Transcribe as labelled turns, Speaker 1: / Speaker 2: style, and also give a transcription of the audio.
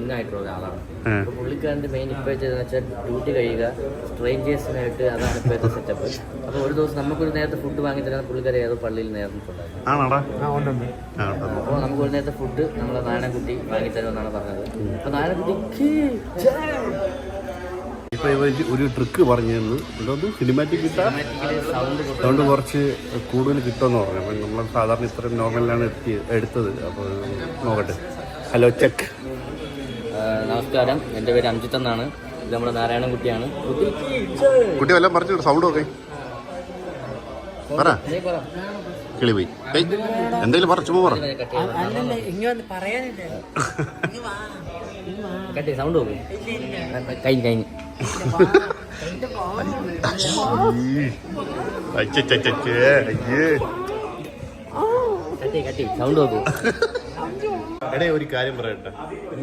Speaker 1: Young ആയിട്ടുള്ള ഒരാളാണ്. അപ്പോൾ പുള്ളിക്കാരൻ്റെ മെയിൻ ഇപ്പോഴത്തെ വെച്ചാൽ ഡ്യൂട്ടി കഴിയുക, സ്ട്രേഞ്ചേഴ്സിനായിട്ട്, അതാണ് ഇപ്പോഴത്തെ സെറ്റപ്പ്. അപ്പോൾ ഒരു ദിവസം നമുക്കൊരു നേരത്തെ ഫുഡ് വാങ്ങി തരാൻ പുള്ളിക്കാരെ ഏതോ പള്ളിയിൽ നേർന്നിട്ടുണ്ടായിരുന്നു. അപ്പോൾ നമുക്കൊരു നേരത്തെ ഫുഡ് നമ്മളെ നാരായണൻകുട്ടി വാങ്ങി തരുമെന്നാണ് പറഞ്ഞത്. അപ്പോൾ നാരായണൻകുട്ടിക്ക്
Speaker 2: ഇപ്പൊ ഒരു ട്രിക്ക് പറഞ്ഞു തന്നു. എന്തോന്ന് സിനിമാറ്റിക് കിട്ടാൻ സൗണ്ട് കുറച്ച് കൂടുതൽ കിട്ടുമെന്ന് പറഞ്ഞു. അപ്പം നമ്മൾ സാധാരണ ഇത്ര നോർമലിലാണ് എടുത്തത്. അപ്പോൾ നോക്കട്ടെ. Hello check.
Speaker 1: നമസ്കാരം, എൻ്റെ പേര് അംജിത്ത് എന്നാണ്. ഇത് നമ്മുടെ നാരായണൻകുട്ടിയാണ്.
Speaker 2: കുട്ടി വല്ലതും പറഞ്ഞു സൗണ്ട് ഒക്കെ പറ. കിളി പോയി. എന്തെങ്കിലും പറ, ചുമ്മാ പറ.
Speaker 1: സൗണ്ട് നോക്കും. കഴിഞ്ഞു കട്ടി സൗണ്ട് നോക്കൂ.
Speaker 2: എടേ ഒരു കാര്യം പറയട്ടെ.